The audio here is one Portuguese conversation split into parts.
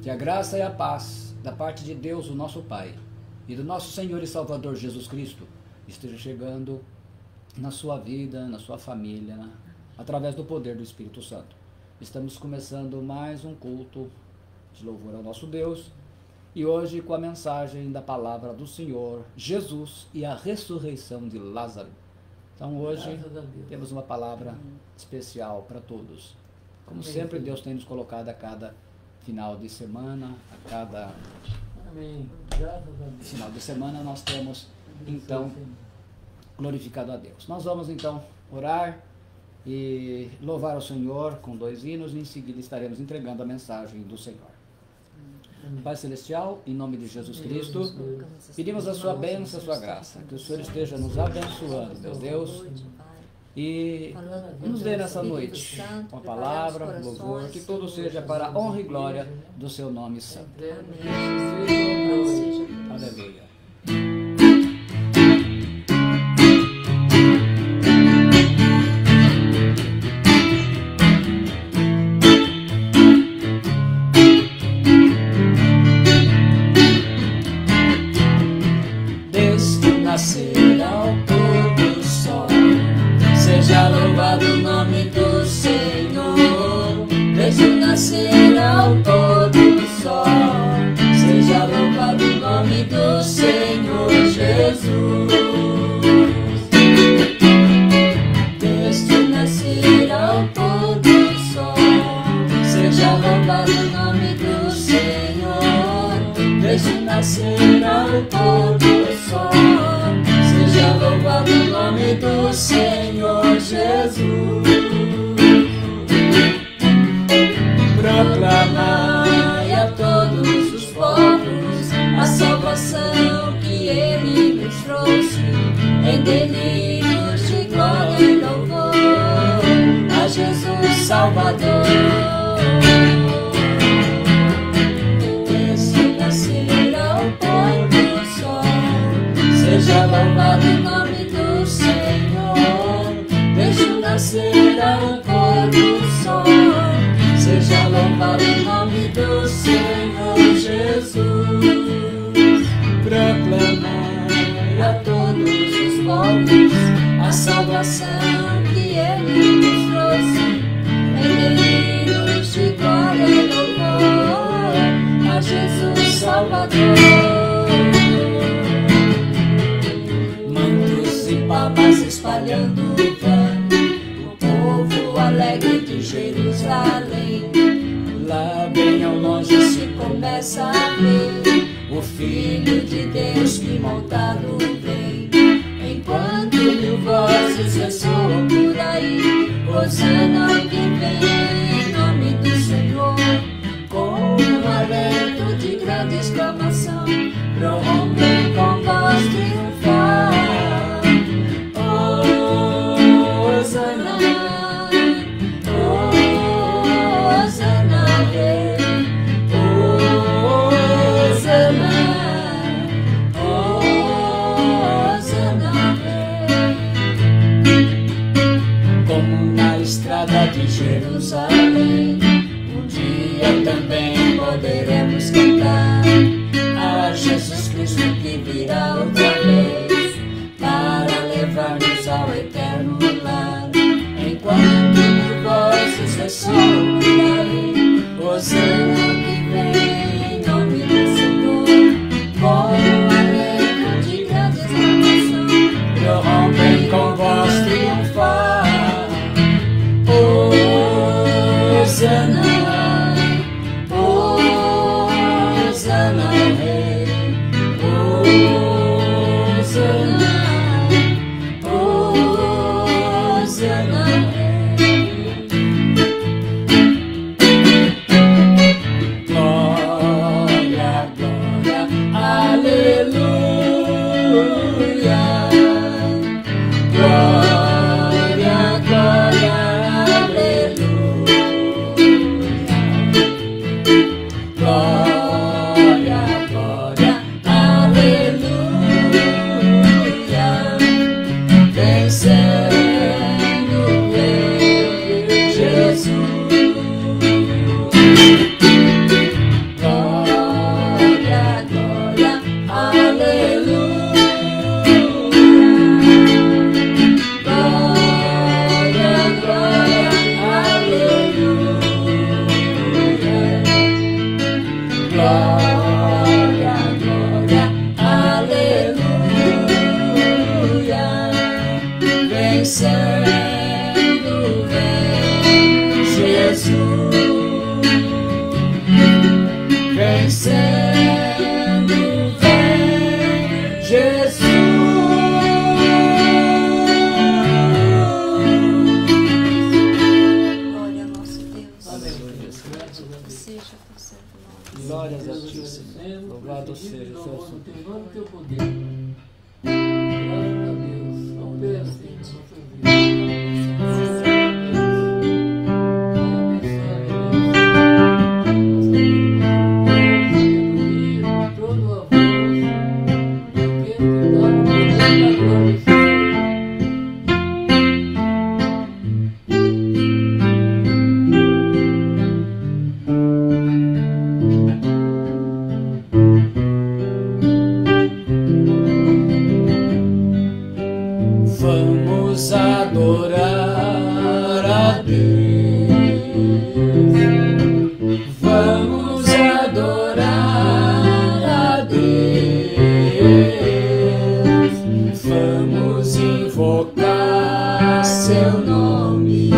Que a graça e a paz da parte de Deus, o nosso Pai, e do nosso Senhor e Salvador Jesus Cristo esteja chegando na sua vida, na sua família, através do poder do Espírito Santo. Estamos começando mais um culto de louvor ao nosso Deus, e hoje com a mensagem da palavra do Senhor, Jesus e a ressurreição de Lázaro. Então hoje temos uma palavra especial para todos. Como sempre, Deus tem nos colocado a cada final de semana, a cada final de semana nós temos, então, glorificado a Deus. Nós vamos então orar e louvar ao Senhor com 2 hinos, e em seguida estaremos entregando a mensagem do Senhor. Pai Celestial, em nome de Jesus Cristo, pedimos a sua bênção, a sua graça, que o Senhor esteja nos abençoando, meu Deus, e nos dê nessa noite uma palavra, um louvor, que tudo seja para a honra e glória do seu nome santo. Aleluia. Nascer ao pôr do sol, seja louvado o nome do Senhor. Desde o nascer ao pôr do sol, seja louvado o nome do Senhor Jesus. Desde o nascer ao pôr do sol, seja louvado o nome do Senhor. Desde o nascer ao pôr do sol, seja louvado o nome do Senhor Jesus. Proclamai a todos os povos a salvação que Ele nos trouxe, em delírios de glória e louvor a Jesus Salvador. Seja louvado o nome do Senhor, desde o nascer ao pôr do sol. Seja louvado o nome do Senhor Jesus. Proclamai a todos os povos a salvação que Ele nos trouxe, em delírios de glória e louvor a Jesus Salvador. Palmas espalhando vão, o povo alegre de Jerusalém. Lá bem ao longe se começa a ver o Filho de Deus que montado vem. Enquanto 1000 vozes ressoam por aí, Hosana ao que vem em nome do Senhor. Com um alento de grande exclamação, prorrompem com voz triunfal. De Jerusalém, um dia também poderemos cantar a Jesus Cristo que virá outra vez para levar-nos ao eterno lar. Enquanto 1000 vozes ressoam por aí, Hosana que vem em nome do Senhor. Com um alento de grande exclamação, prorrompem com voz triunfal. Hosana, Hosana ao Rei, Hosana, Hosana ao Rei. Glória, glória, aleluia. Glória, glória. glória, glória, aleluia. Vencendo, vem Jesus. Vencendo, vem Jesus. Glória ao nosso Deus. Aleluia. Seja por sempre nome. Glórias a ti, Senhor. Louvado seja o teu nome, santo. teu nome, teu poder. Graças a Deus. Opera, Senhor, na nossa vida. Vamos adorar a Deus. Vamos adorar a Deus. Vamos invocar seu nome.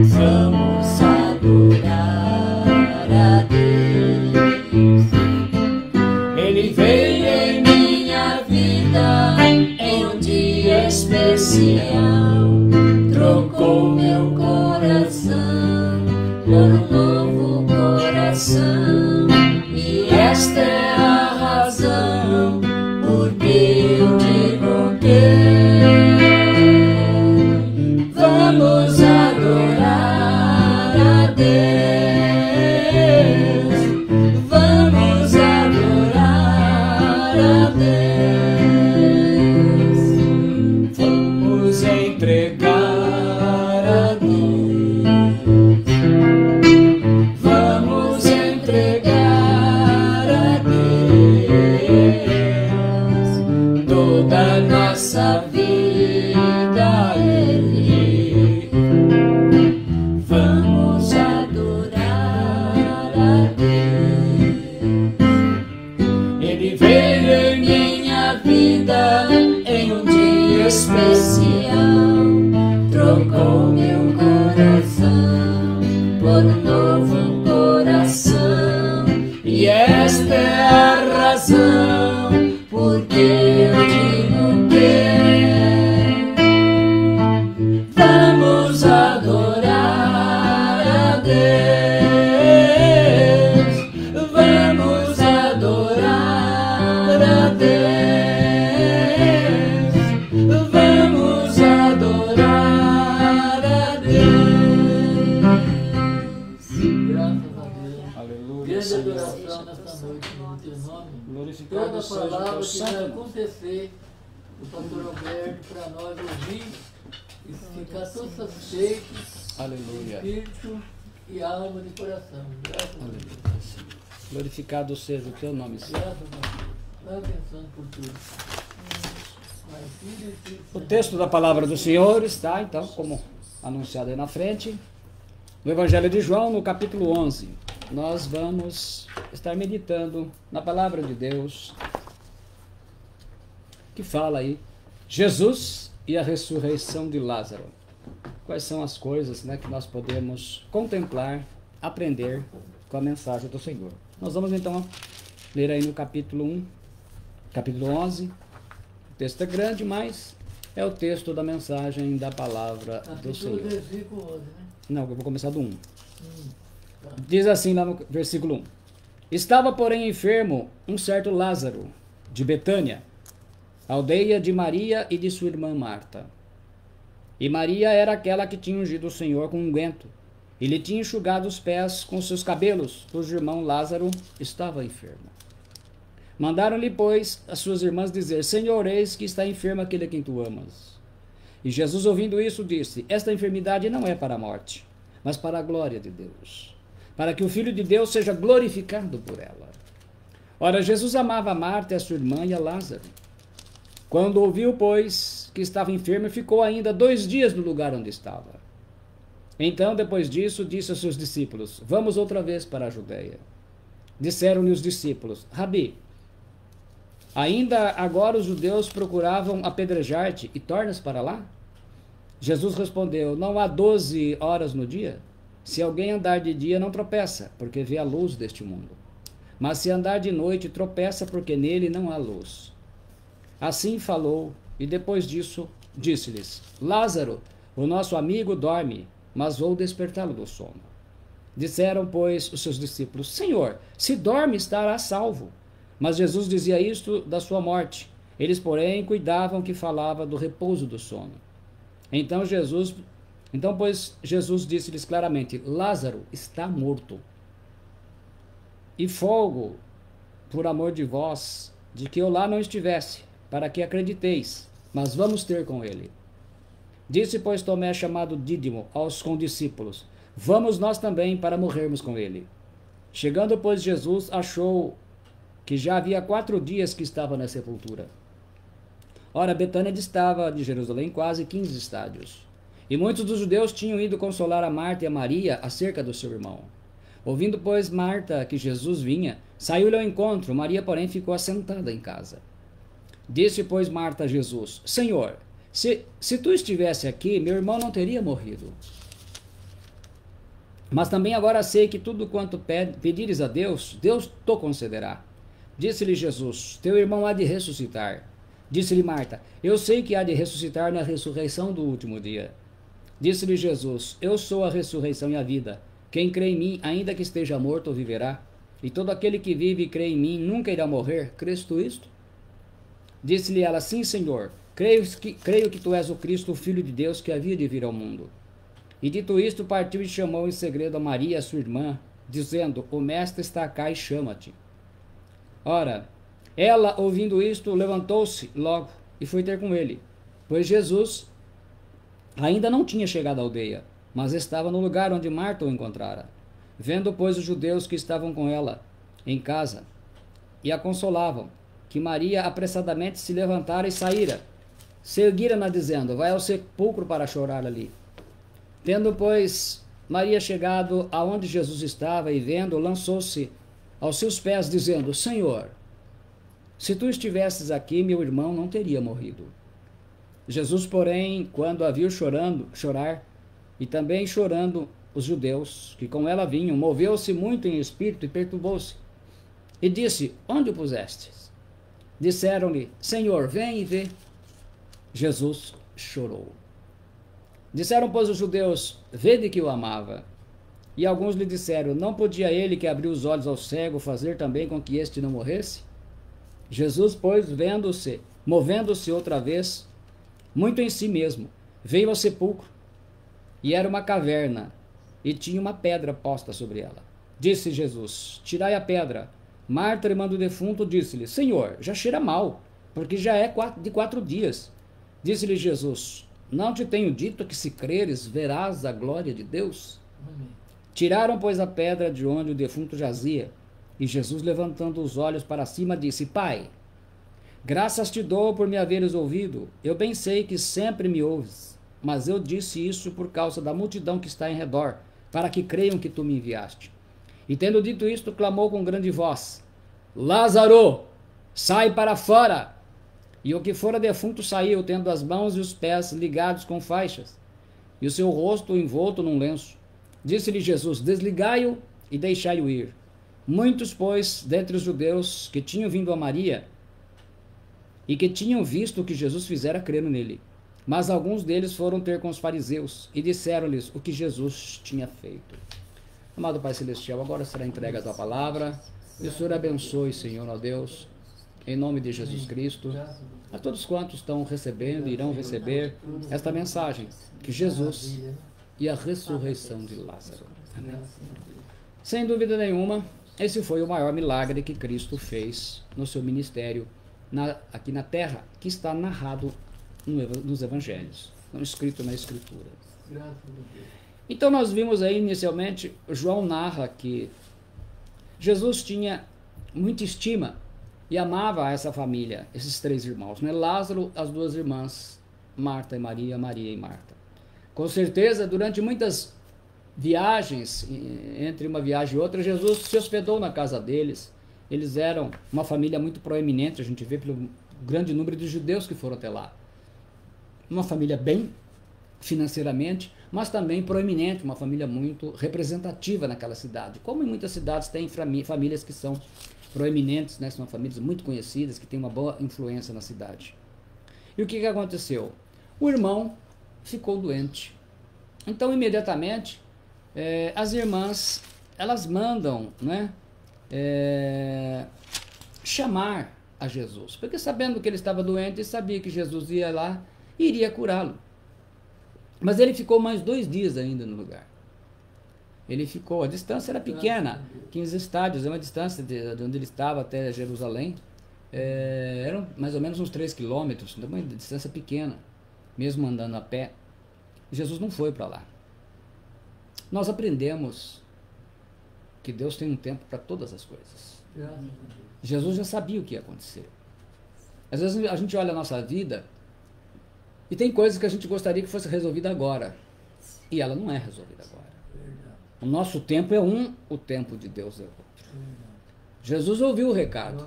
Vamos adorar a Deus. Ele veio em minha vida em um dia especial, trocou meu coração por um novo coração, e esta é a razão por que eu digo que vamos adorar a Deus, vamos adorar a Deus, vamos entregar a Deus, vamos entregar a Deus toda a nossa vida a Ele. Vamos adorar a Deus. Ele veio em minha vida em um dia especial, trocou meu coração por um novo coração, e esta é a razão por que eu digo que vamos adorar a Deus, vamos adorar a Deus, vamos adorar a Deus. Graças a Deus. Aleluia, Grande Senhor. adoração nesta noite, no teu nome. Glorificado Toda seja o palavra teu que vai santo nome. acontecer, o pastor Alberto, para nós ouvir e ficar todos satisfeitos, Aleluia. espírito e alma de coração. Graças a Deus. Aleluia, Senhor. Glorificado seja o teu nome, Senhor. Graças a Deus. Vai abençoando por tudo. Pai, Filho e Espírito O Santo. texto da palavra do Senhor está, então, como anunciado aí na frente, no Evangelho de João, no capítulo 11. Nós vamos estar meditando na palavra de Deus, que fala aí, Jesus e a ressurreição de Lázaro. Quais são as coisas, né, que nós podemos contemplar, aprender com a mensagem do Senhor. Nós vamos então ler aí no capítulo 1, capítulo 11. O texto é grande, mas é o texto da mensagem da palavra do Capítulo Senhor. versículo 11, né? Não, eu vou começar do 1. Tá. Diz assim lá no versículo 1. Estava, porém, enfermo um certo Lázaro, de Betânia, aldeia de Maria e de sua irmã Marta. E Maria era aquela que tinha ungido o Senhor com unguento, e lhe tinha enxugado os pés com seus cabelos, cujo irmão Lázaro estava enfermo. Mandaram-lhe, pois, as suas irmãs dizer: Senhor, eis que está enfermo aquele a quem tu amas. E Jesus, ouvindo isso, disse: Esta enfermidade não é para a morte, mas para a glória de Deus, para que o Filho de Deus seja glorificado por ela. Ora, Jesus amava a Marta, a sua irmã e a Lázaro. Quando ouviu, pois, que estava enfermo, ficou ainda 2 dias no lugar onde estava. Então, depois disso, disse aos seus discípulos: Vamos outra vez para a Judeia. Disseram-lhe os discípulos: Rabi, ainda agora os judeus procuravam apedrejar-te e tornas para lá? Jesus respondeu: Não há 12 horas no dia? Se alguém andar de dia, não tropeça, porque vê a luz deste mundo. Mas se andar de noite, tropeça, porque nele não há luz. Assim falou, e depois disso, disse-lhes: Lázaro, o nosso amigo, dorme, mas vou despertá-lo do sono. Disseram, pois, os seus discípulos: Senhor, se dorme, estará salvo. Mas Jesus dizia isto da sua morte. Eles, porém, cuidavam que falava do repouso do sono. Então, pois, Jesus disse-lhes claramente: Lázaro está morto. E folgo, por amor de vós, de que eu lá não estivesse, para que acrediteis, mas vamos ter com ele. Disse, pois, Tomé, chamado Dídimo, aos condiscípulos: Vamos nós também para morrermos com ele. Chegando, pois, Jesus achou que já havia 4 dias que estava na sepultura. Ora, Betânia distava de Jerusalém quase 15 estádios. E muitos dos judeus tinham ido consolar a Marta e a Maria acerca do seu irmão. Ouvindo, pois, Marta que Jesus vinha, saiu-lhe ao encontro. Maria, porém, ficou assentada em casa. Disse, pois, Marta a Jesus: Senhor, se tu estivesse aqui, meu irmão não teria morrido. Mas também agora sei que tudo quanto pedires a Deus, Deus te concederá. Disse-lhe Jesus: Teu irmão há de ressuscitar. Disse-lhe Marta: Eu sei que há de ressuscitar na ressurreição do último dia. Disse-lhe Jesus: Eu sou a ressurreição e a vida. Quem crê em mim, ainda que esteja morto, viverá. E todo aquele que vive e crê em mim nunca irá morrer. Crês tu isto? Disse-lhe ela: Sim, Senhor. Creio que tu és o Cristo, o Filho de Deus, que havia de vir ao mundo. E dito isto, partiu e chamou em segredo a Maria, sua irmã, dizendo: O mestre está cá e chama-te. Ora, ela, ouvindo isto, levantou-se logo e foi ter com ele, pois Jesus ainda não tinha chegado à aldeia, mas estava no lugar onde Marta o encontrara. Vendo, pois, os judeus que estavam com ela em casa e a consolavam, que Maria apressadamente se levantara e saíra, seguira-na dizendo: Vai ao sepulcro para chorar ali. Tendo, pois, Maria chegado aonde Jesus estava e vendo, lançou-se aos seus pés, dizendo: Senhor, se tu estivesses aqui, meu irmão não teria morrido. Jesus, porém, quando a viu chorar, e também chorando os judeus que com ela vinham, moveu-se muito em espírito e perturbou-se. E disse: Onde o pusestes? Disseram-lhe: Senhor, vem e vê. Jesus chorou. Disseram, pois, os judeus: Vede que o amava. E alguns lhe disseram: Não podia ele que abriu os olhos ao cego fazer também com que este não morresse? Jesus, pois, movendo-se outra vez, muito em si mesmo, veio ao sepulcro, e era uma caverna, e tinha uma pedra posta sobre ela. Disse Jesus: Tirai a pedra. Marta, irmã do defunto, disse-lhe: Senhor, já cheira mal, porque já é de 4 dias. Disse-lhe Jesus: Não te tenho dito que se creres, verás a glória de Deus? Amém. Tiraram, pois, a pedra de onde o defunto jazia, e Jesus, levantando os olhos para cima, disse: Pai, graças te dou por me haveres ouvido. Eu bem sei que sempre me ouves, mas eu disse isso por causa da multidão que está em redor, para que creiam que tu me enviaste. E tendo dito isto, clamou com grande voz: Lázaro, sai para fora! E o que fora defunto saiu, tendo as mãos e os pés ligados com faixas, e o seu rosto envolto num lenço. Disse-lhe Jesus: Desligai-o e deixai-o ir. Muitos, pois, dentre os judeus que tinham vindo a Maria e que tinham visto o que Jesus fizera, creram nele. Mas alguns deles foram ter com os fariseus e disseram-lhes o que Jesus tinha feito. Amado Pai Celestial, agora será entregue a tua palavra. E o Senhor abençoe, Senhor, ó Deus, em nome de Jesus Cristo, a todos quantos estão recebendo e irão receber esta mensagem, que Jesus e a ressurreição de Lázaro. Amém. Sem dúvida nenhuma, esse foi o maior milagre que Cristo fez no seu ministério aqui na terra, que está narrado nos evangelhos, não escrito na Escritura. Então nós vimos aí inicialmente, João narra que Jesus tinha muita estima e amava essa família, esses 3 irmãos, né? Lázaro, as 2 irmãs, Marta e Maria, Maria e Marta. Com certeza, durante muitas viagens, entre uma viagem e outra, Jesus se hospedou na casa deles. Eles eram uma família muito proeminente, a gente vê pelo grande número de judeus que foram até lá. Uma família bem financeiramente, mas também proeminente, uma família muito representativa naquela cidade. Como em muitas cidades tem famílias que são proeminentes, né? São famílias muito conhecidas, que têm uma boa influência na cidade. E o que aconteceu? O irmão ficou doente. Então, imediatamente, as irmãs, elas mandam, né, chamar a Jesus, porque sabendo que ele estava doente, sabia que Jesus ia lá e iria curá-lo. Mas ele ficou mais 2 dias ainda no lugar. Ele ficou, a distância era pequena, 15 estádios, é uma distância de onde ele estava até Jerusalém, eram mais ou menos uns 3 quilômetros, uma distância pequena, mesmo andando a pé. Jesus não foi para lá. Nós aprendemos que Deus tem um tempo para todas as coisas. Jesus já sabia o que ia acontecer. Às vezes a gente olha a nossa vida e tem coisas que a gente gostaria que fosse resolvida agora. E ela não é resolvida agora. O nosso tempo é um, o tempo de Deus é outro. Jesus ouviu o recado.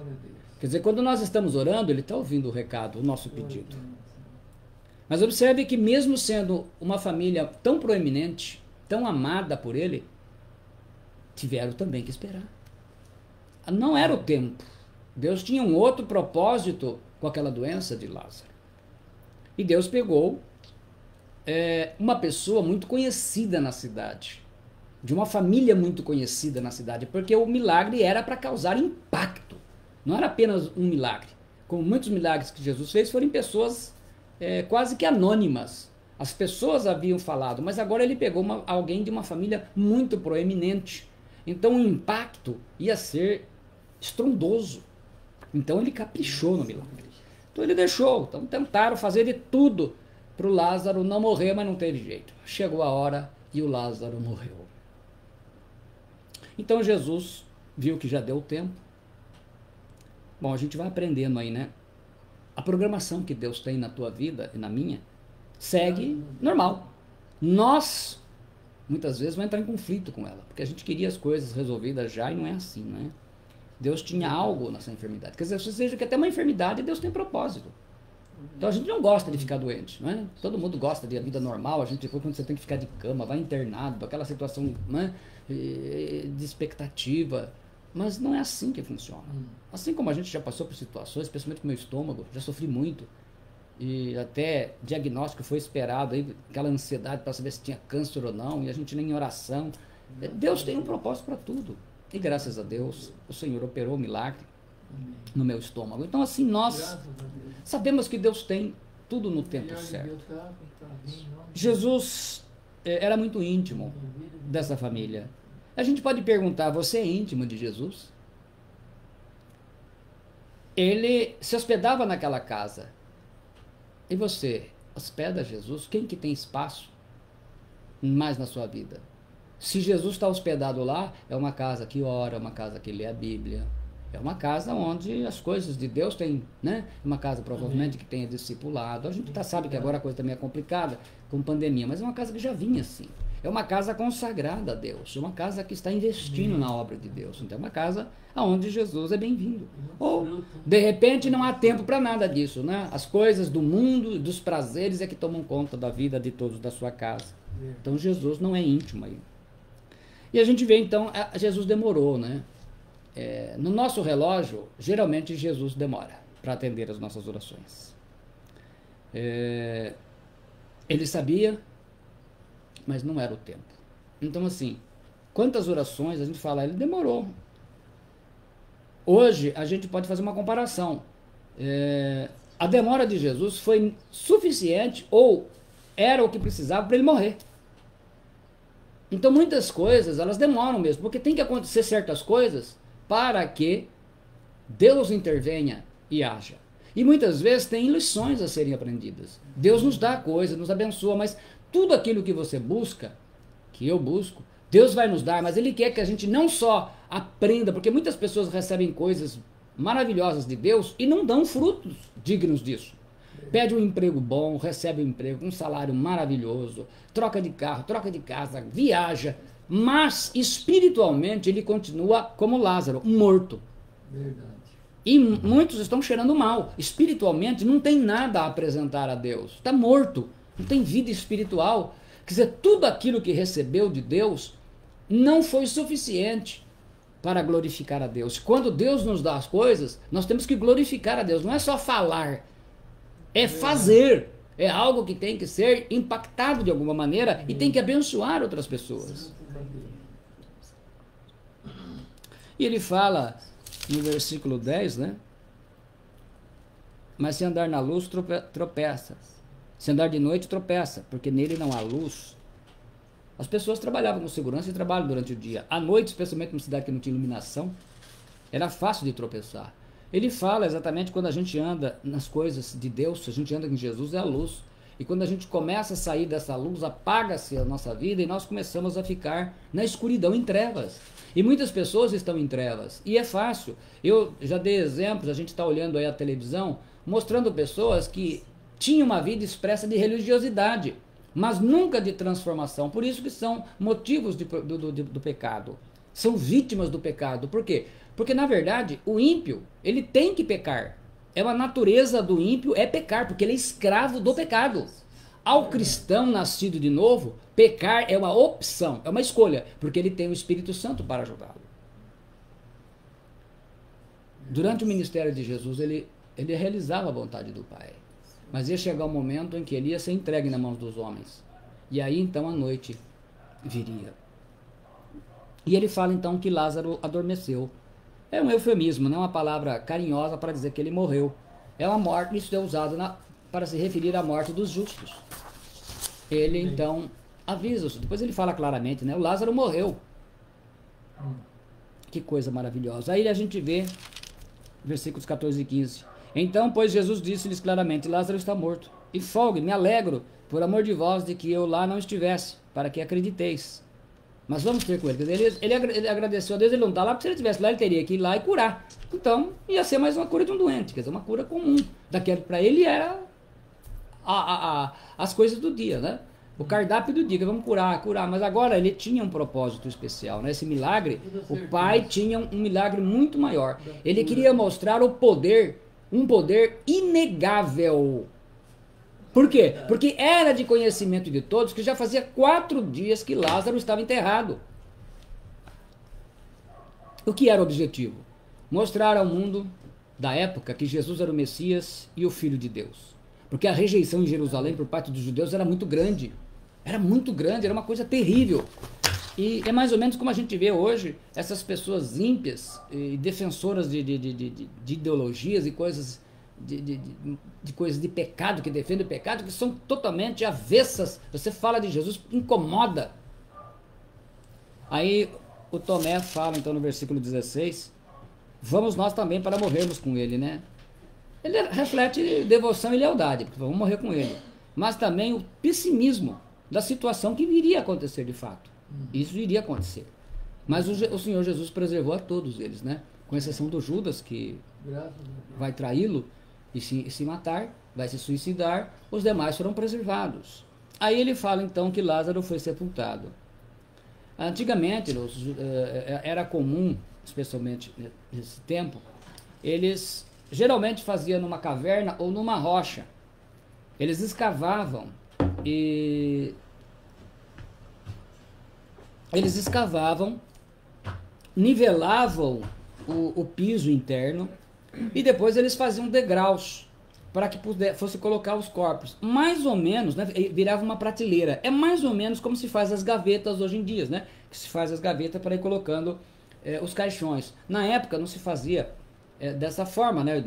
Quer dizer, quando nós estamos orando, ele está ouvindo o recado, o nosso pedido. Mas observe que mesmo sendo uma família tão proeminente, tão amada por ele, tiveram também que esperar. Não era o tempo. Deus tinha um outro propósito com aquela doença de Lázaro. E Deus pegou uma pessoa muito conhecida na cidade, de uma família muito conhecida na cidade, porque o milagre era para causar impacto. Não era apenas um milagre. Como muitos milagres que Jesus fez, foram em pessoas quase que anônimas. As pessoas haviam falado, mas agora ele pegou alguém de uma família muito proeminente. Então o impacto ia ser estrondoso. Então ele caprichou no milagre. Então ele deixou. Então tentaram fazer de tudo para o Lázaro não morrer, mas não teve jeito. Chegou a hora e o Lázaro morreu. Então Jesus viu que já deu tempo. Bom, a gente vai aprendendo aí, né? A programação que Deus tem na tua vida e na minha segue normal. Nós, muitas vezes, vamos entrar em conflito com ela, porque a gente queria as coisas resolvidas já e não é assim, né? Deus tinha algo nessa enfermidade. Quer dizer, seja que até uma enfermidade Deus tem propósito. Então a gente não gosta de ficar doente, não é? Todo mundo gosta de a vida normal, a gente depois quando você tem que ficar de cama, vai internado, aquela situação, né, de expectativa. Mas não é assim que funciona. Assim como a gente já passou por situações, especialmente com o meu estômago, já sofri muito. E até diagnóstico foi esperado, aí, aquela ansiedade para saber se tinha câncer ou não, e a gente nem em oração. Deus tem um propósito para tudo. E graças a Deus, o Senhor operou o milagre no meu estômago. Então assim, nós sabemos que Deus tem tudo no tempo certo. Jesus era muito íntimo dessa família. A gente pode perguntar, você é íntimo de Jesus? Ele se hospedava naquela casa. E você, hospeda Jesus? Quem que tem espaço mais na sua vida? Se Jesus está hospedado lá, é uma casa que ora, é uma casa que lê a Bíblia, é uma casa onde as coisas de Deus tem, né? Uma casa provavelmente que tenha discipulado. A gente sabe que agora a coisa também é complicada com pandemia, mas é uma casa que já vinha assim. É uma casa consagrada a Deus, uma casa que está investindo na obra de Deus. Então é uma casa onde Jesus é bem-vindo. Ou, de repente, não há tempo para nada disso, né? As coisas do mundo, dos prazeres é que tomam conta da vida de todos da sua casa. Então Jesus não é íntimo aí. E a gente vê então, Jesus demorou, né? No nosso relógio, geralmente Jesus demora para atender as nossas orações. Ele sabia, mas não era o tempo. Então assim, quantas orações a gente fala, ele demorou. Hoje a gente pode fazer uma comparação. A demora de Jesus foi suficiente ou era o que precisava para ele morrer. Então muitas coisas elas demoram mesmo, porque tem que acontecer certas coisas para que Deus intervenha e haja. E muitas vezes tem lições a serem aprendidas. Deus nos dá coisas, nos abençoa, mas tudo aquilo que você busca, que eu busco, Deus vai nos dar, mas Ele quer que a gente não só aprenda, porque muitas pessoas recebem coisas maravilhosas de Deus e não dão frutos dignos disso. Pede um emprego bom, recebe um emprego, um salário maravilhoso, troca de carro, troca de casa, viaja, mas espiritualmente ele continua como Lázaro, morto. Verdade. E muitos estão cheirando mal. Espiritualmente não tem nada a apresentar a Deus. Está morto. Não tem vida espiritual. Quer dizer, tudo aquilo que recebeu de Deus não foi suficiente para glorificar a Deus. Quando Deus nos dá as coisas, nós temos que glorificar a Deus. Não é só falar, é fazer. É algo que tem que ser impactado de alguma maneira e tem que abençoar outras pessoas. E ele fala no versículo 10, né? Mas se andar na luz, tropeça. Se andar de noite, tropeça, porque nele não há luz. As pessoas trabalhavam com segurança e trabalham durante o dia. À noite, especialmente numa cidade que não tinha iluminação, era fácil de tropeçar. Ele fala exatamente quando a gente anda nas coisas de Deus, a gente anda em Jesus, é a luz. E quando a gente começa a sair dessa luz, apaga-se a nossa vida e nós começamos a ficar na escuridão, em trevas. E muitas pessoas estão em trevas. E é fácil. Eu já dei exemplos, a gente está olhando aí a televisão, mostrando pessoas que tinham uma vida expressa de religiosidade, mas nunca de transformação. Por isso que são motivos do pecado. São vítimas do pecado. Por quê? Porque, na verdade, o ímpio, ele tem que pecar. É uma natureza do ímpio, é pecar, porque ele é escravo do pecado. Ao cristão nascido de novo, pecar é uma opção, é uma escolha, porque ele tem o Espírito Santo para ajudá-lo. Durante o ministério de Jesus, ele realizava a vontade do Pai. Mas ia chegar um momento em que ele ia ser entregue nas mãos dos homens. E aí, então, a noite viria. E ele fala, então, que Lázaro adormeceu. É um eufemismo, não é uma palavra carinhosa para dizer que ele morreu. É uma morte, isso é usado para se referir à morte dos justos. Ele, então, avisa. Depois ele fala claramente, né? O Lázaro morreu. Que coisa maravilhosa. Aí a gente vê, versículos 14 e 15. Então, pois Jesus disse-lhes claramente, Lázaro está morto. E folgue, me alegro, por amor de vós, de que eu lá não estivesse, para que acrediteis. Mas vamos ter com ele. Quer dizer, ele agradeceu a Deus, ele não está lá, porque se ele estivesse lá, ele teria que ir lá e curar. Então, ia ser mais uma cura de um doente, quer dizer, uma cura comum. Daquele para ele era as coisas do dia, né? O cardápio do dia, que vamos curar. Mas agora ele tinha um propósito especial, né? Esse milagre, o Pai tinha um milagre muito maior. Ele queria mostrar o poder, um poder inegável. Por quê? Porque era de conhecimento de todos que já fazia 4 dias que Lázaro estava enterrado. O que era o objetivo? Mostrar ao mundo da época que Jesus era o Messias e o Filho de Deus. Porque a rejeição em Jerusalém por parte dos judeus era muito grande. Era muito grande, era uma coisa terrível. E é mais ou menos como a gente vê hoje essas pessoas ímpias e defensoras de ideologias e coisas de coisas de pecado, que defendem o pecado, que são totalmente avessas. Você fala de Jesus, incomoda. Aí o Tomé fala então no versículo 16, vamos nós também para morrermos com ele, né? Ele reflete devoção e lealdade, porque vamos morrer com ele. Mas também o pessimismo da situação que iria acontecer de fato. Isso iria acontecer. Mas o Senhor Jesus preservou a todos eles, né? Com exceção do Judas, que vai traí-lo e se matar, vai se suicidar, os demais foram preservados. Aí ele fala então que Lázaro foi sepultado. Antigamente era comum, especialmente nesse tempo, eles geralmente faziam numa caverna ou numa rocha. Eles escavavam e nivelavam o piso interno e depois eles faziam degraus para que fosse colocar os corpos. Mais ou menos, né, virava uma prateleira. É mais ou menos como se faz as gavetas hoje em dia, né? Que se faz as gavetas para ir colocando os caixões. Na época não se fazia dessa forma, né?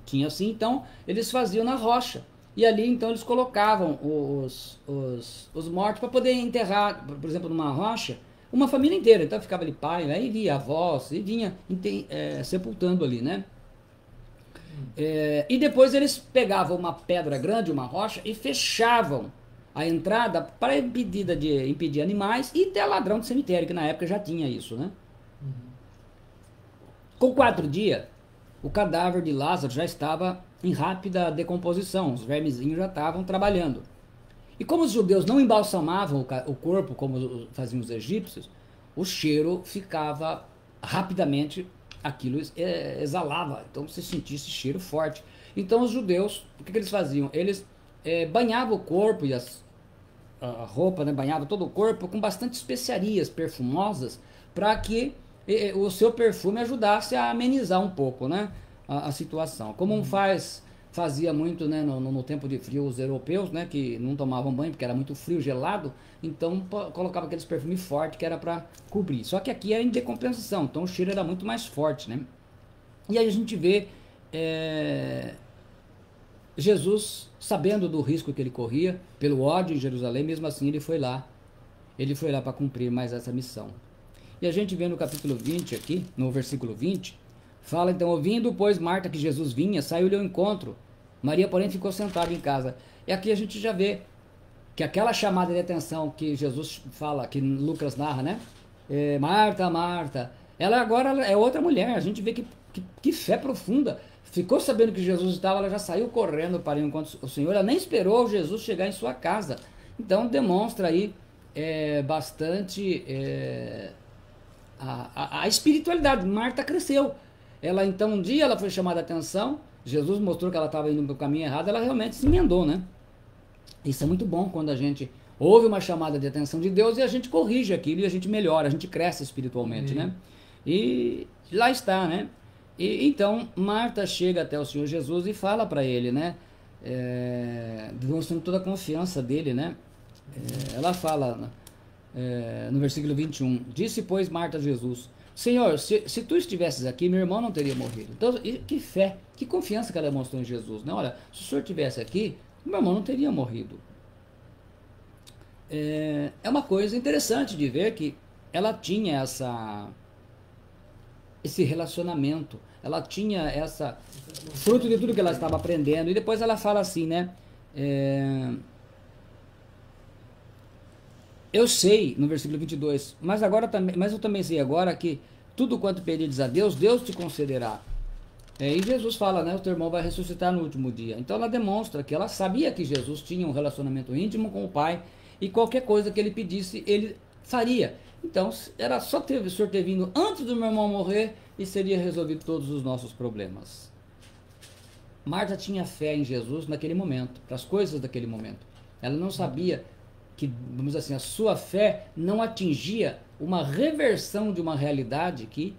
Tinha assim, então eles faziam na rocha. E ali então eles colocavam os mortos para poder enterrar, por exemplo, numa rocha, uma família inteira. Então ficava ali pai, aí via avós, e vinha sepultando ali, né? E depois eles pegavam uma pedra grande, uma rocha, e fechavam a entrada para impedir animais e até ladrão de cemitério, que na época já tinha isso, né? Com 4 dias, o cadáver de Lázaro já estava em rápida decomposição, os vermezinhos já estavam trabalhando. E como os judeus não embalsamavam o corpo como faziam os egípcios, o cheiro ficava rapidamente, aquilo exalava, então você sentia esse cheiro forte. Então os judeus, o que eles faziam? Eles banhavam o corpo e a roupa, né, banhava todo o corpo com bastante especiarias perfumosas para que o seu perfume ajudasse a amenizar um pouco, né, a situação. Como fazia muito, né, no tempo de frio os europeus, né, que não tomavam banho porque era muito frio, gelado, então colocava aqueles perfumes fortes que era para cobrir. Só que aqui era em decompensação, então o cheiro era muito mais forte, né? E aí a gente vê Jesus, sabendo do risco que ele corria, pelo ódio em Jerusalém, mesmo assim ele foi lá para cumprir mais essa missão. E a gente vê no capítulo 20 aqui, no versículo 20, fala então, ouvindo, pois, Marta que Jesus vinha, saiu-lhe ao encontro. Maria, porém, ficou sentada em casa. E aqui a gente já vê que aquela chamada de atenção que Jesus fala, que Lucas narra, né? Marta, Marta. Ela agora é outra mulher. A gente vê que fé profunda. Ficou sabendo que Jesus estava, ela já saiu correndo para ir encontro o Senhor. Ela nem esperou Jesus chegar em sua casa. Então demonstra aí bastante a espiritualidade. Marta cresceu. Ela então um dia ela foi chamada a atenção, Jesus mostrou que ela estava indo para o caminho errado, ela realmente se emendou, né? Isso é muito bom quando a gente ouve uma chamada de atenção de Deus e a gente corrige aquilo e a gente melhora, a gente cresce espiritualmente, né? E lá está, né? E então Marta chega até o Senhor Jesus e fala para ele, né? Demonstrando toda a confiança dele, né? Ela fala no versículo 21, disse pois Marta a Jesus, Senhor, se tu estivesses aqui, meu irmão não teria morrido. Então, que fé, que confiança que ela demonstrou em Jesus, né? Olha, se o Senhor estivesse aqui, meu irmão não teria morrido. É uma coisa interessante de ver que ela tinha esse relacionamento, ela tinha fruto de tudo que ela estava aprendendo, e depois ela fala assim, né? Eu sei, no versículo 22, mas eu também sei agora que tudo quanto pedides a Deus, Deus te concederá. E Jesus fala, né, o teu irmão vai ressuscitar no último dia. Então ela demonstra que ela sabia que Jesus tinha um relacionamento íntimo com o Pai e qualquer coisa que ele pedisse, ele faria. Então era só o Senhor ter vindo antes do meu irmão morrer e seria resolvido todos os nossos problemas. Marta tinha fé em Jesus naquele momento, para as coisas daquele momento. Ela não sabia que, vamos dizer assim, a sua fé não atingia uma reversão de uma realidade que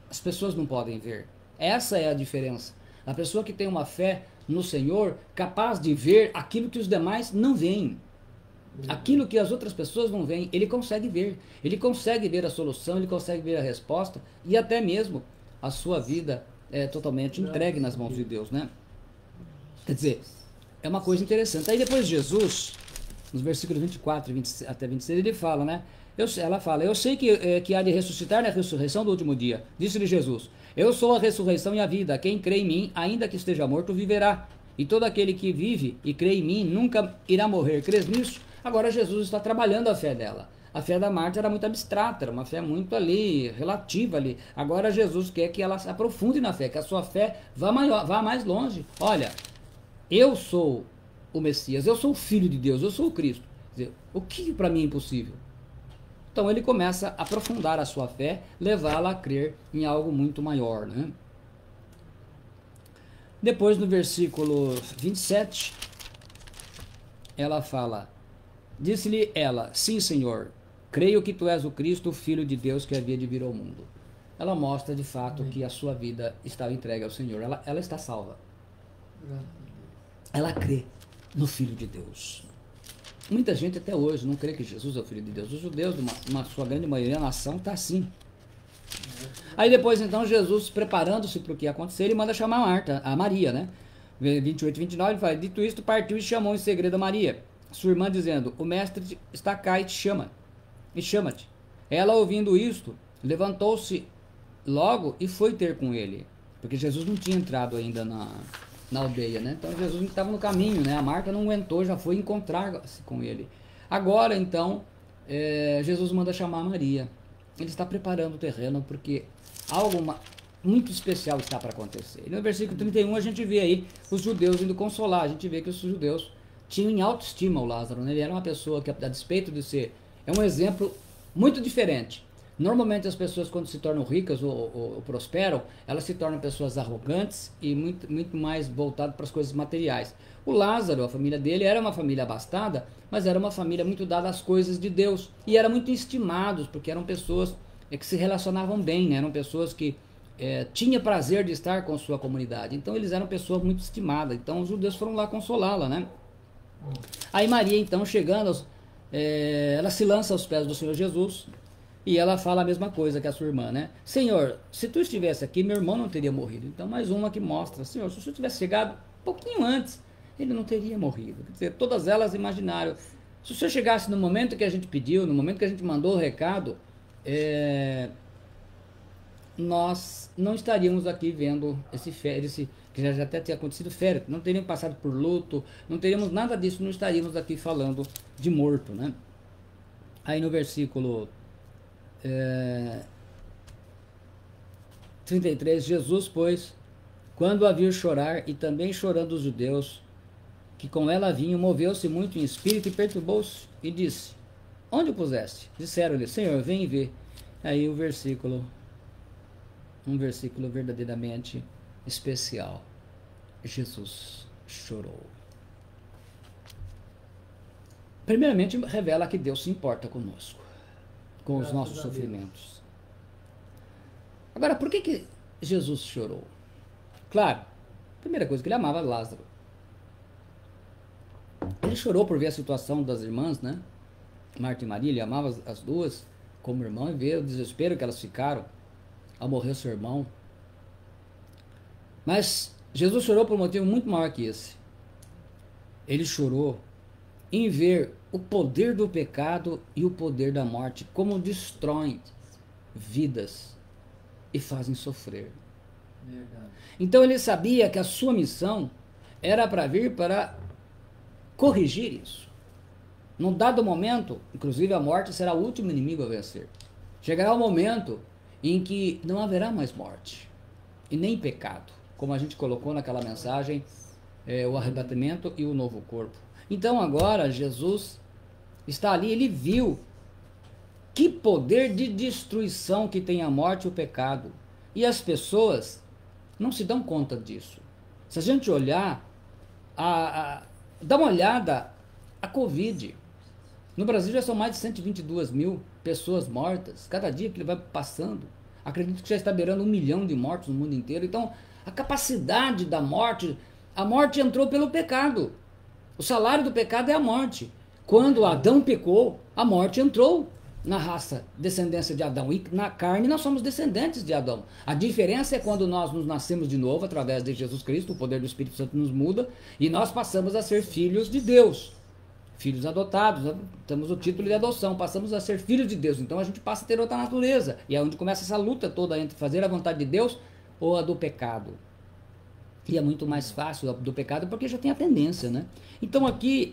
as pessoas não podem ver. Essa é a diferença. A pessoa que tem uma fé no Senhor, capaz de ver aquilo que os demais não veem. Aquilo que as outras pessoas não veem, ele consegue ver. Ele consegue ver a solução, ele consegue ver a resposta e até mesmo a sua vida totalmente entregue nas mãos de Deus, né? Quer dizer, é uma coisa interessante. Aí depois Jesus, nos versículos 24 até 26, ele fala, né? Ela fala, eu sei que há de ressuscitar na ressurreição do último dia. Disse-lhe Jesus, eu sou a ressurreição e a vida. Quem crê em mim, ainda que esteja morto, viverá. E todo aquele que vive e crê em mim, nunca irá morrer. Crês nisso? Agora Jesus está trabalhando a fé dela. A fé da Marta era muito abstrata, era uma fé muito ali, relativa ali. Agora Jesus quer que ela se aprofunde na fé, que a sua fé vá mais longe. Olha, eu sou o Messias, eu sou o Filho de Deus, eu sou o Cristo. Quer dizer, o que para mim é impossível? Então ele começa a aprofundar a sua fé, levá-la a crer em algo muito maior, né? Depois no versículo 27, ela fala, disse-lhe ela, sim Senhor, creio que tu és o Cristo, o Filho de Deus que havia de vir ao mundo. Ela mostra de fato que a sua vida estava entregue ao Senhor, ela está salva. Ela crê no Filho de Deus. Muita gente até hoje não crê que Jesus é o Filho de Deus. Os judeus, uma sua grande maioria, a nação está assim. Aí depois então Jesus, preparando-se para o que ia acontecer, ele manda chamar a Maria, né? 28 e 29, ele fala, dito isto, partiu e chamou em segredo a Maria, sua irmã, dizendo, o mestre está cá e te chama, e chama-te. Ela, ouvindo isto, levantou-se logo e foi ter com ele, porque Jesus não tinha entrado ainda na aldeia, né? Então Jesus estava no caminho, né? A Marta não aguentou, já foi encontrar-se com ele. Agora então Jesus manda chamar Maria. Ele está preparando o terreno porque muito especial está para acontecer. E no versículo 31 a gente vê aí os judeus indo consolar, a gente vê que os judeus tinham em autoestima o Lázaro, né? Ele era uma pessoa que, a despeito de ser, é um exemplo muito diferente. Normalmente as pessoas, quando se tornam ricas ou prosperam, elas se tornam pessoas arrogantes e muito mais voltadas para as coisas materiais. O Lázaro, a família dele, era uma família abastada, mas era uma família muito dada às coisas de Deus. E eram muito estimados, porque eram pessoas que se relacionavam bem, né? Eram pessoas que tinham prazer de estar com sua comunidade. Então eles eram pessoas muito estimadas. Então os judeus foram lá consolá-la, né? Aí Maria, então, chegando, ela se lança aos pés do Senhor Jesus e ela fala a mesma coisa que a sua irmã, né? Senhor, se tu estivesse aqui, meu irmão não teria morrido. Então, mais uma que mostra, Senhor, se o Senhor tivesse chegado um pouquinho antes, ele não teria morrido. Quer dizer, todas elas imaginaram. Se o Senhor chegasse no momento que a gente pediu, no momento que a gente mandou o recado, nós não estaríamos aqui vendo esse que já até tinha acontecido férias, não teríamos passado por luto, não teríamos nada disso, não estaríamos aqui falando de morto, né? Aí no versículo 33, Jesus, pois, quando a viu chorar, e também chorando os judeus, que com ela vinham, moveu-se muito em espírito e perturbou-se, e disse, onde o puseste? Disseram-lhe, Senhor, vem e vê. Aí um versículo verdadeiramente especial. Jesus chorou. Primeiramente, revela que Deus se importa conosco, com os nossos sofrimentos. Agora, por que Jesus chorou? Claro, primeira coisa, que ele amava Lázaro. Ele chorou por ver a situação das irmãs, né? Marta e Maria, ele amava as duas como irmão e ver o desespero que elas ficaram ao morrer seu irmão. Mas Jesus chorou por um motivo muito maior que esse. Ele chorou em ver o poder do pecado e o poder da morte, como destroem vidas e fazem sofrer. Verdade. Então ele sabia que a sua missão era para vir para corrigir isso. Num dado momento, inclusive a morte será o último inimigo a vencer. Chegará o momento em que não haverá mais morte e nem pecado, como a gente colocou naquela mensagem, o arrebatamento e o novo corpo. Então agora Jesus está ali, ele viu que poder de destruição que tem a morte e o pecado. E as pessoas não se dão conta disso. Se a gente olhar, dá uma olhada, a Covid. No Brasil já são mais de 122 mil pessoas mortas, cada dia que ele vai passando. Acredito que já está beirando 1 milhão de mortos no mundo inteiro. Então, a capacidade da morte, a morte entrou pelo pecado. O salário do pecado é a morte. Quando Adão pecou, a morte entrou na raça, descendência de Adão. E na carne nós somos descendentes de Adão. A diferença é quando nós nos nascemos de novo, através de Jesus Cristo, o poder do Espírito Santo nos muda, e nós passamos a ser filhos de Deus. Filhos adotados, temos o título de adoção, passamos a ser filhos de Deus. Então a gente passa a ter outra natureza. E é onde começa essa luta toda entre fazer a vontade de Deus ou a do pecado. E é muito mais fácil a do pecado porque já tem a tendência, né? Então aqui,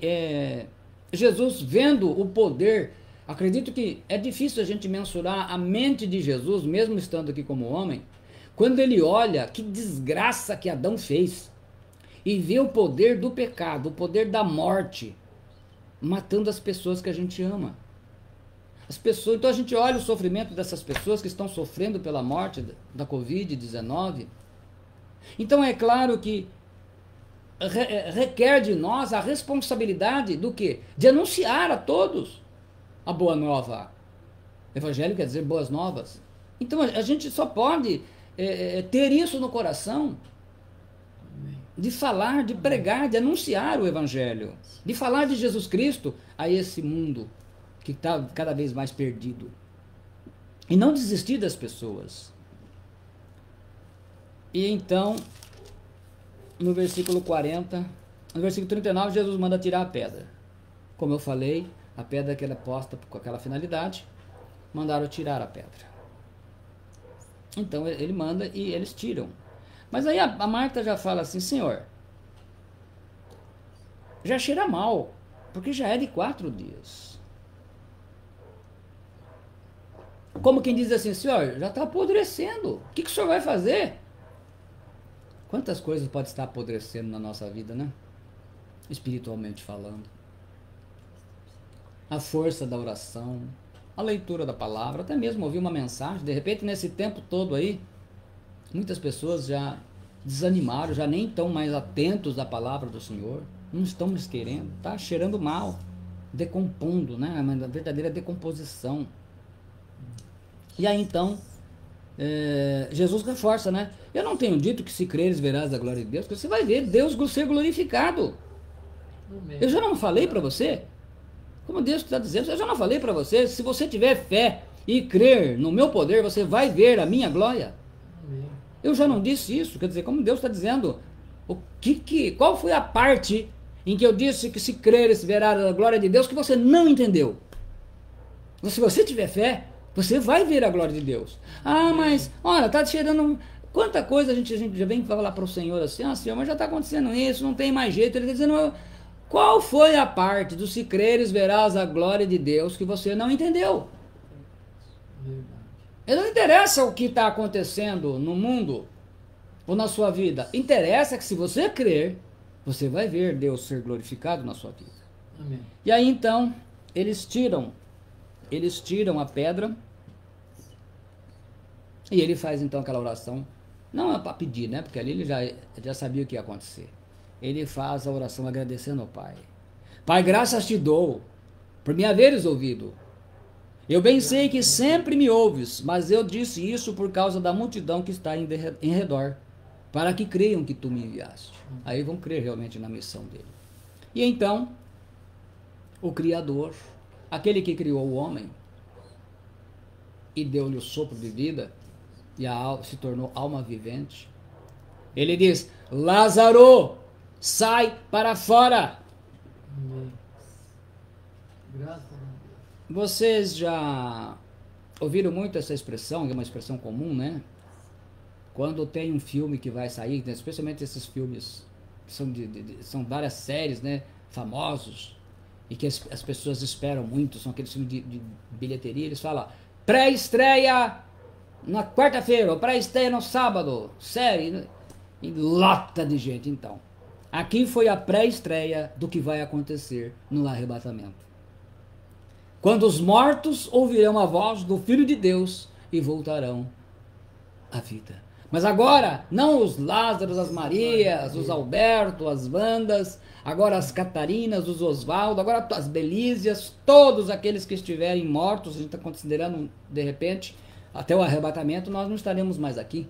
Jesus vendo o poder, acredito que é difícil a gente mensurar a mente de Jesus, mesmo estando aqui como homem, quando ele olha que desgraça que Adão fez e vê o poder do pecado, o poder da morte, matando as pessoas que a gente ama. As pessoas, então a gente olha o sofrimento dessas pessoas que estão sofrendo pela morte da Covid-19. Então é claro que requer de nós a responsabilidade do quê? De anunciar a todos a boa nova. Evangelho quer dizer boas novas. Então a gente só pode ter isso no coração, de falar, de pregar, de anunciar o Evangelho, de falar de Jesus Cristo a esse mundo que está cada vez mais perdido. E não desistir das pessoas. E então, no versículo 40, no versículo 39, Jesus manda tirar a pedra. Como eu falei, a pedra que era posta com aquela finalidade, mandaram tirar a pedra. Então ele manda e eles tiram. Mas aí a Marta já fala assim, Senhor, já cheira mal, porque já é de 4 dias. Como quem diz assim, Senhor, já está apodrecendo. O que o Senhor vai fazer? Quantas coisas pode estar apodrecendo na nossa vida, né? Espiritualmente falando. A força da oração, a leitura da palavra, até mesmo ouvir uma mensagem. De repente, nesse tempo todo aí, muitas pessoas já desanimaram, já nem estão mais atentos à palavra do Senhor. Não estão mais querendo, está cheirando mal, decompondo, né? É uma verdadeira decomposição. E aí então, Jesus reforça, né? Eu não tenho dito que se creres verás a glória de Deus, porque você vai ver Deus ser glorificado. Eu já não falei para você? Como Deus está dizendo, eu já não falei para você? Se você tiver fé e crer no meu poder, você vai ver a minha glória. Eu já não disse isso, quer dizer, como Deus está dizendo, qual foi a parte em que eu disse que se creres verás a glória de Deus que você não entendeu? Se você tiver fé, você vai ver a glória de Deus. Ah, mas, olha, está cheirando... Quanta coisa a gente já vem falar para o Senhor assim, Senhor, mas já está acontecendo isso, não tem mais jeito. Ele está dizendo, qual foi a parte do se creres verás a glória de Deus que você não entendeu? E não interessa o que está acontecendo no mundo ou na sua vida. Interessa que se você crer, você vai ver Deus ser glorificado na sua vida. Amém. E aí então, eles tiram a pedra e ele faz então aquela oração. Não é para pedir, né? Porque ali ele já sabia o que ia acontecer. Ele faz a oração agradecendo ao Pai. Pai, graças te dou por me haveres ouvido. Eu bem sei que sempre me ouves, mas eu disse isso por causa da multidão que está em redor, para que creiam que tu me enviaste. Aí vão crer realmente na missão dele. E então, o Criador, aquele que criou o homem e deu-lhe o sopro de vida, e se tornou alma vivente, ele diz, Lázaro, sai para fora. Amém. Graças a Deus. Vocês já ouviram muito essa expressão, que é uma expressão comum, né? Quando tem um filme que vai sair, especialmente esses filmes que são várias séries, né, famosos, e que as pessoas esperam muito, são aqueles filmes de bilheteria, eles falam, pré-estreia na quarta-feira, ou pré-estreia no sábado, série, e lota de gente, então. Aqui foi a pré-estreia do que vai acontecer no arrebatamento. Quando os mortos ouvirão a voz do Filho de Deus e voltarão à vida. Mas agora, não os Lázaros, as Marias, os Alberto, as Wandas, agora as Catarinas, os Osvaldo, agora as Belísias, todos aqueles que estiverem mortos, a gente está considerando, de repente, até o arrebatamento, nós não estaremos mais aqui.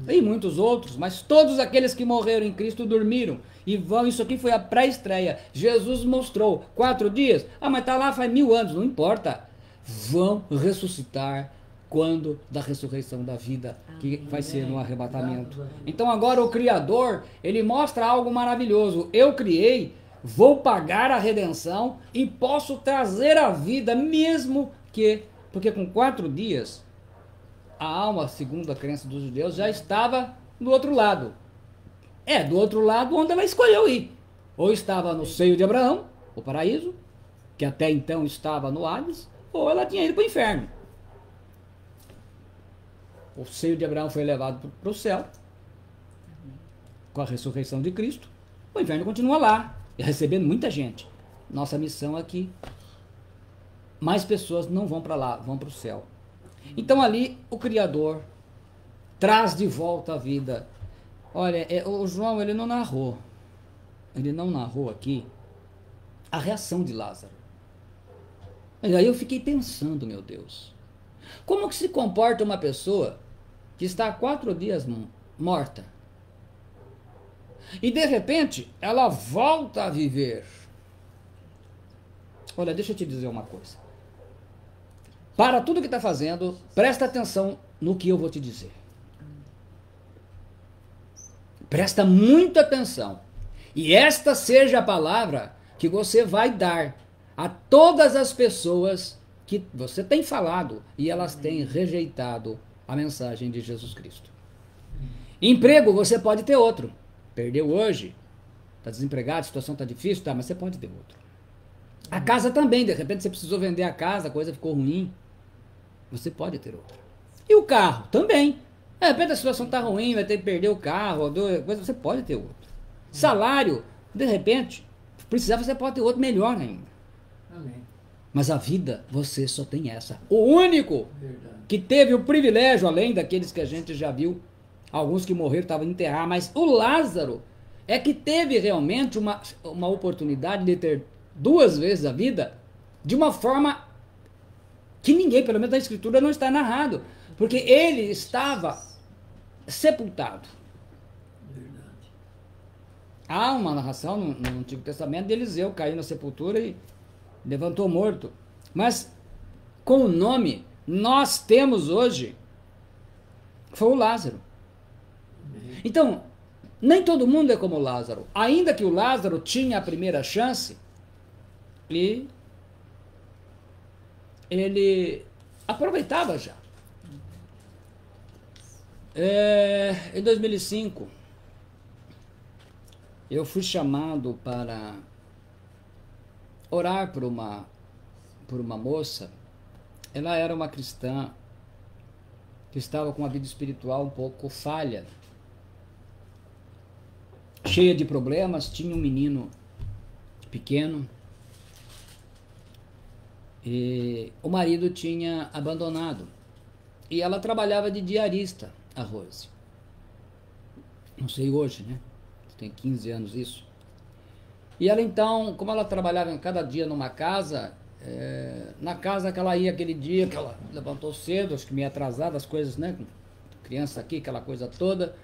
E muitos outros, mas todos aqueles que morreram em Cristo dormiram. E isso aqui foi a pré-estreia. Jesus mostrou 4 dias. Ah, mas está lá faz 1000 anos, não importa. Vão ressuscitar quando da ressurreição da vida, que vai ser no arrebatamento. Então agora o Criador, ele mostra algo maravilhoso. Eu criei, vou pagar a redenção e posso trazer a vida, mesmo que... Porque com 4 dias... a alma, segundo a crença dos judeus, já estava do outro lado. Do outro lado onde ela escolheu ir. Ou estava no seio de Abraão, o paraíso, que até então estava no Hades, ou ela tinha ido para o inferno. O seio de Abraão foi levado para o céu, com a ressurreição de Cristo. O inferno continua lá, e recebendo muita gente. Nossa missão aqui, mais pessoas não vão para lá, vão para o céu. Então ali o Criador traz de volta a vida. Olha, o João ele não narrou aqui a reação de Lázaro. E aí eu fiquei pensando, meu Deus, como que se comporta uma pessoa que está há 4 dias morta e de repente ela volta a viver? Olha, deixa eu te dizer uma coisa. Para tudo que está fazendo, presta atenção no que eu vou te dizer. Presta muita atenção. E esta seja a palavra que você vai dar a todas as pessoas que você tem falado e elas têm rejeitado a mensagem de Jesus Cristo. Emprego, você pode ter outro. Perdeu hoje, está desempregado, a situação está difícil, tá, mas você pode ter outro. A casa também, de repente você precisou vender a casa, a coisa ficou ruim. Você pode ter outra. E o carro também. De repente a situação está ruim, vai ter que perder o carro, você pode ter outro. Salário, de repente, precisar, você pode ter outro melhor ainda. Amém. Mas a vida, você só tem essa. O único Verdade. que teve o privilégio, além daqueles que a gente já viu, alguns que morreram estavam enterrar, mas o Lázaro é que teve realmente uma oportunidade de ter 2 vezes a vida de uma forma que ninguém, pelo menos na Escritura, não está narrado. Porque ele estava sepultado. Verdade. Há uma narração no Antigo Testamento de Eliseu caiu na sepultura e levantou morto. Mas com o nome nós temos hoje foi o Lázaro. Amém. Então, nem todo mundo é como o Lázaro. Ainda que o Lázaro tinha a primeira chance, e ele aproveitava já. Em 2005, eu fui chamado para orar por uma moça. Ela era uma cristã que estava com uma vida espiritual um pouco falha, cheia de problemas. Tinha um menino pequeno e o marido tinha abandonado. E ela trabalhava de diarista, a Rose. Não sei hoje, né? Tem 15 anos isso. E ela então, como ela trabalhava em cada dia numa casa, na casa que ela ia aquele dia, que ela levantou cedo, acho que meio atrasada, as coisas, né? Criança aqui, aquela coisa toda.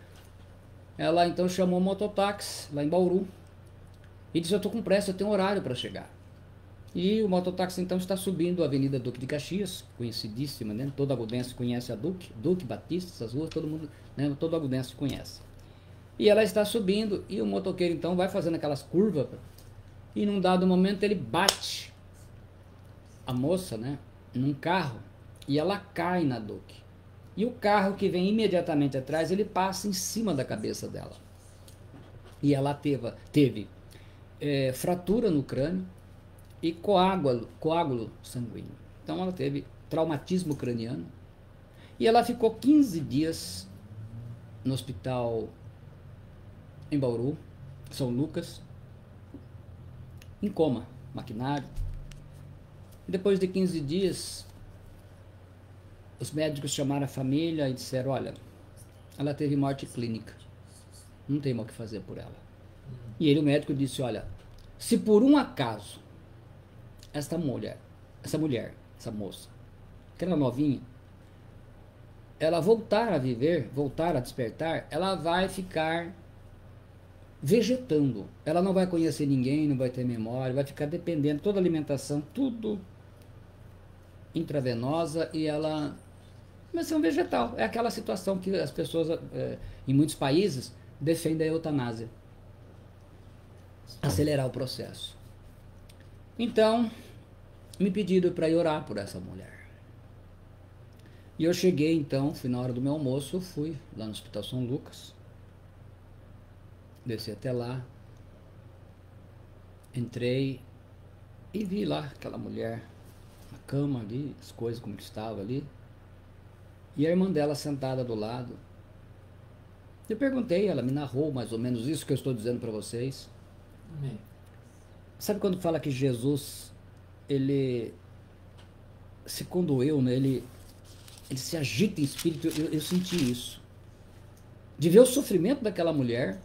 Ela então chamou um mototáxi lá em Bauru e disse: eu estou com pressa, eu tenho horário para chegar. E o mototáxi então está subindo a Avenida Duque de Caxias, conhecidíssima, né? Todo agudense conhece a Duque Batista, essas ruas, todo mundo, né? Todo agudense conhece. E ela está subindo e o motoqueiro então vai fazendo aquelas curvas e num dado momento ele bate a moça, né? Num carro e ela cai na Duque. E o carro que vem imediatamente atrás, ele passa em cima da cabeça dela. E ela teve fratura no crânio e coágulo sanguíneo. Então ela teve traumatismo craniano. E ela ficou 15 dias no hospital em Bauru, São Lucas, em coma, maquinário. E depois de 15 dias, os médicos chamaram a família e disseram: olha, ela teve morte clínica, não tem mais o que fazer por ela. E o médico disse: olha, se por um acaso essa moça, aquela novinha, ela voltar a viver, voltar a despertar, ela vai ficar vegetando. Ela não vai conhecer ninguém, não vai ter memória, vai ficar dependendo, toda a alimentação, tudo intravenosa, e ela vai ser um vegetal. É aquela situação que as pessoas, em muitos países, defendem a eutanásia. Acelerar o processo. Então, me pediram para ir orar por essa mulher. E eu cheguei então, fui na hora do meu almoço, fui lá no Hospital São Lucas, desci até lá, entrei e vi lá aquela mulher na cama ali, as coisas como que estavam ali, e a irmã dela sentada do lado. Eu perguntei, ela me narrou mais ou menos isso que eu estou dizendo para vocês. Amém. Sabe quando fala que Jesus, ele se condoeu, né? Ele se agita em espírito? Eu senti isso. De ver o sofrimento daquela mulher,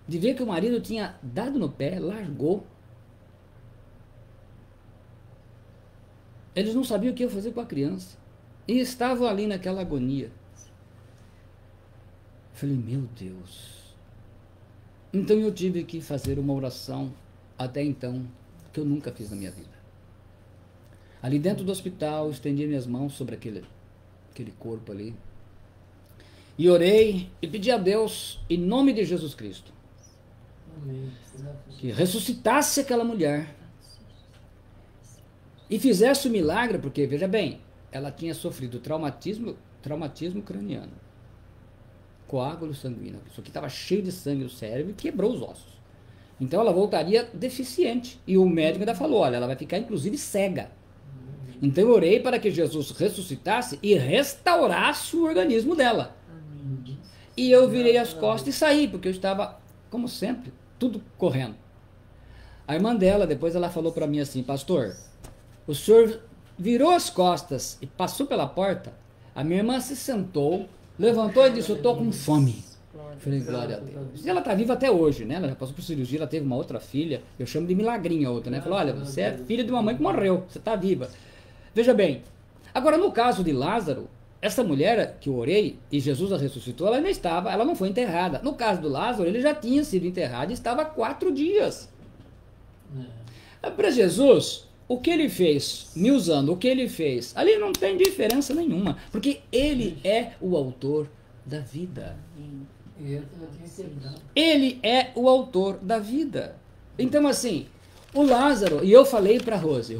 de ver que o marido tinha dado no pé, largou. Eles não sabiam o que ia fazer com a criança. E estavam ali naquela agonia. Falei: meu Deus. Então eu tive que fazer uma oração, até então, que eu nunca fiz na minha vida. Ali dentro do hospital, estendi minhas mãos sobre aquele corpo ali. E orei e pedi a Deus, em nome de Jesus Cristo, Amém. que ressuscitasse aquela mulher e fizesse o milagre, porque, veja bem, ela tinha sofrido traumatismo craniano, coágulo sanguíneo. Isso aqui estava cheio de sangue no cérebro e quebrou os ossos. Então ela voltaria deficiente. E o médico ainda falou: olha, ela vai ficar inclusive cega. Então eu orei para que Jesus ressuscitasse e restaurasse o organismo dela. E eu virei as costas e saí, porque eu estava, como sempre, tudo correndo. A irmã dela, depois ela falou para mim assim: pastor, o senhor virou as costas e passou pela porta. A minha irmã se sentou, levantou e disse: eu estou com fome. Eu falei: glória a Deus. E ela está viva até hoje, né? Ela já passou por cirurgia, ela teve uma outra filha. Eu chamo de milagrinha a outra, né? Falou: olha, você é filha de uma mãe que morreu, você está viva. Veja bem, agora no caso de Lázaro, essa mulher que eu orei e Jesus a ressuscitou, ela ainda estava, ela não foi enterrada. No caso do Lázaro, ele já tinha sido enterrado e estava há 4 dias. Para Jesus, o que ele fez, me usando, o que ele fez, ali não tem diferença nenhuma, porque ele é o autor da vida. Ele é o autor da vida. Então assim, o Lázaro, e eu falei para Rose,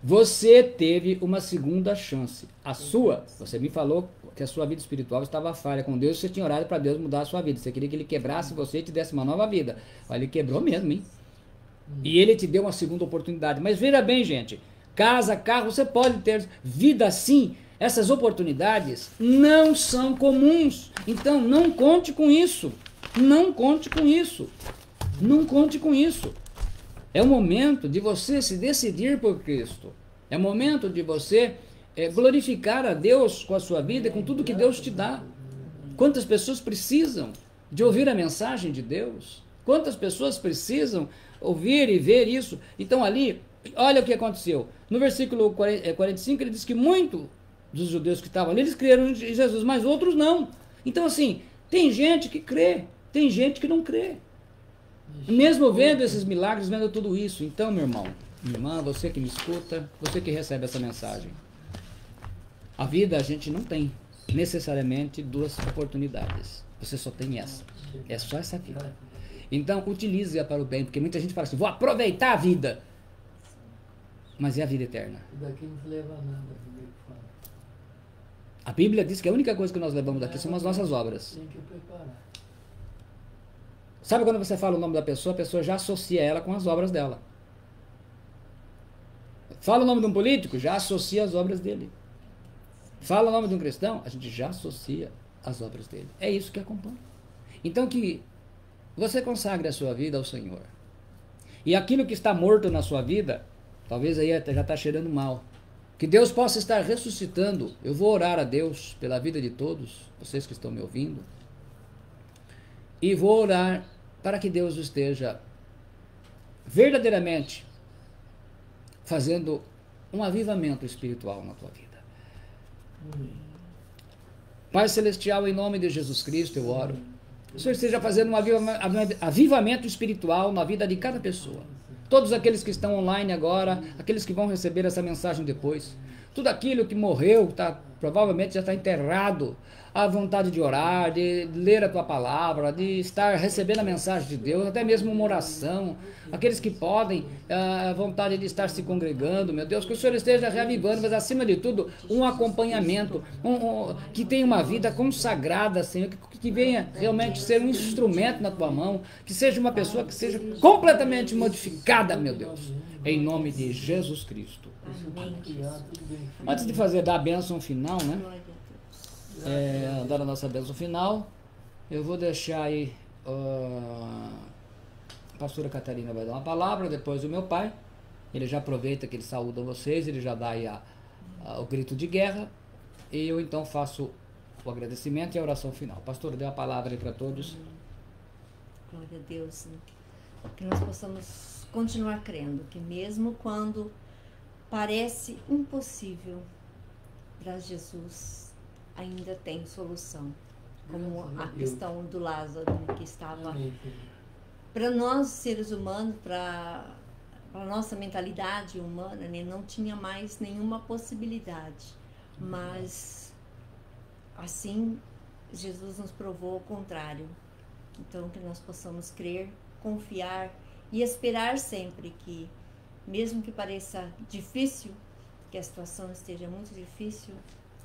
você teve uma segunda chance. A sua, você me falou que a sua vida espiritual estava falha com Deus, você tinha orado para Deus mudar a sua vida. Você queria que ele quebrasse você e te desse uma nova vida. Mas ele quebrou mesmo, hein? E ele te deu uma segunda oportunidade. Mas veja bem, gente, casa, carro, você pode ter vida assim. Essas oportunidades não são comuns. Então não conte com isso. Não conte com isso. Não conte com isso. É o momento de você se decidir por Cristo. É o momento de você glorificar a Deus com a sua vida e com tudo que Deus te dá. Quantas pessoas precisam de ouvir a mensagem de Deus? Quantas pessoas precisam ouvir e ver isso? Então ali, olha o que aconteceu. No versículo 45 ele diz que muitos dos judeus que estavam ali, eles creram em Jesus, mas outros não. Então assim, tem gente que crê, tem gente que não crê. Mesmo vendo esses milagres, vendo tudo isso. Então, meu irmão, minha irmã, você que me escuta, você que recebe essa mensagem, a vida a gente não tem necessariamente 2 oportunidades. Você só tem essa. É só essa vida. Então, utilize-a para o bem, porque muita gente fala assim: vou aproveitar a vida. Mas é a vida eterna. Daqui não leva nada. A Bíblia diz que a única coisa que nós levamos daqui são as nossas obras. Tem que preparar. Sabe quando você fala o nome da pessoa, a pessoa já associa ela com as obras dela. Fala o nome de um político, já associa as obras dele. Fala o nome de um cristão, a gente já associa as obras dele. É isso que acompanha. Então que você consagre a sua vida ao Senhor. E aquilo que está morto na sua vida, talvez aí já está cheirando mal. Que Deus possa estar ressuscitando. Eu vou orar a Deus pela vida de todos, vocês que estão me ouvindo. E vou orar para que Deus esteja verdadeiramente fazendo um avivamento espiritual na tua vida. Pai Celestial, em nome de Jesus Cristo, eu oro. O Senhor esteja fazendo um avivamento espiritual na vida de cada pessoa. Todos aqueles que estão online agora, aqueles que vão receber essa mensagem depois. Tudo aquilo que morreu, provavelmente já está enterrado. A vontade de orar, de ler a tua palavra, de estar recebendo a mensagem de Deus, até mesmo uma oração. Aqueles que podem, a vontade de estar se congregando, meu Deus, que o Senhor esteja reavivando, mas acima de tudo, um acompanhamento, que tenha uma vida consagrada, Senhor, que venha realmente ser um instrumento na tua mão, que seja uma pessoa que seja completamente modificada, meu Deus, em nome de Jesus Cristo. Antes de dar a bênção final, né? Dar a nossa bênção final, eu vou deixar aí a pastora Catarina vai dar uma palavra, depois o meu pai, ele já aproveita que ele saúda vocês, ele já dá aí o grito de guerra, e eu então faço o agradecimento e a oração final. Pastor, dê uma palavra aí para todos. Glória a Deus, né? Que nós possamos continuar crendo, que mesmo quando parece impossível, para Jesus ainda tem solução, como a questão do Lázaro, né, que estava para nós seres humanos, para a nossa mentalidade humana, né, não tinha mais nenhuma possibilidade, mas assim Jesus nos provou o contrário. Então que nós possamos crer, confiar e esperar sempre que, mesmo que pareça difícil, que a situação esteja muito difícil,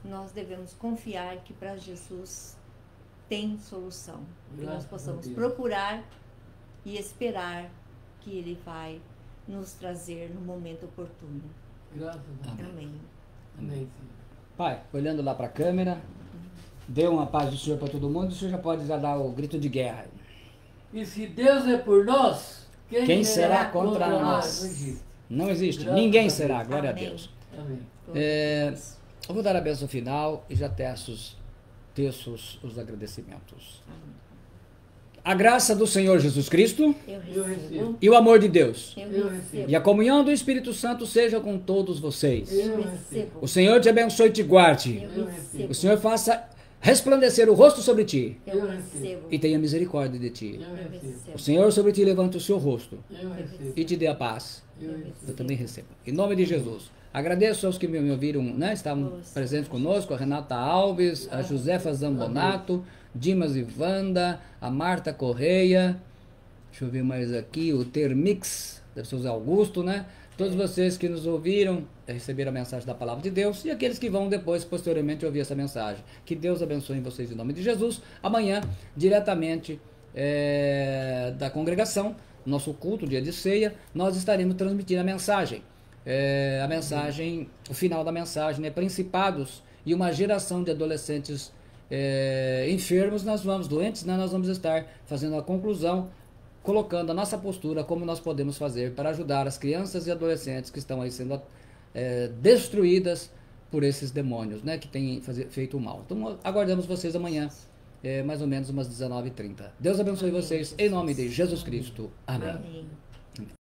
nós devemos confiar que para Jesus tem solução. Que nós possamos procurar e esperar que Ele vai nos trazer no momento oportuno. Graças a Deus. Amém. Amém, Senhor. Pai, olhando lá para a câmera, dê uma paz do Senhor para todo mundo, o Senhor já pode já dar o grito de guerra. E se Deus é por nós, Quem será contra nós? Não existe. Não existe. Graças Ninguém a Deus. será, glória a Amém. Deus. Amém. Eu vou dar a bênção final e já teço os agradecimentos. A graça do Senhor Jesus Cristo Eu Eu recebo. recebo. e o amor de Deus Eu recebo. e a comunhão do Espírito Santo seja com todos vocês. Eu Eu recebo. recebo. O Senhor te abençoe e te guarde. Eu recebo. O Senhor faça resplandecer o rosto sobre ti Eu recebo. e tenha misericórdia de ti. Eu Eu recebo. recebo. O Senhor sobre ti levante o seu rosto Eu recebo. e te dê a paz. Eu recebo. Eu também recebo. Em nome de Jesus. Agradeço aos que me ouviram, né? Estavam presentes conosco, a Renata Alves, a Josefa Zambonato, Dimas e Wanda, a Marta Correia, deixa eu ver mais aqui, o Termix, deve ser o Zé Augusto, né? Todos vocês que nos ouviram, receberam a mensagem da Palavra de Deus e aqueles que vão depois, posteriormente, ouvir essa mensagem. Que Deus abençoe vocês em nome de Jesus. Amanhã, diretamente da congregação, nosso culto, dia de ceia, nós estaremos transmitindo a mensagem. O final da mensagem, né? Principados e uma geração de adolescentes enfermos, doentes, né? Nós vamos estar fazendo a conclusão, colocando a nossa postura, como nós podemos fazer para ajudar as crianças e adolescentes que estão aí sendo destruídas por esses demônios, né? Que têm feito o mal. Então aguardamos vocês amanhã, mais ou menos umas 19h30. Deus abençoe vocês, em nome de Jesus Cristo. Amém. Amém.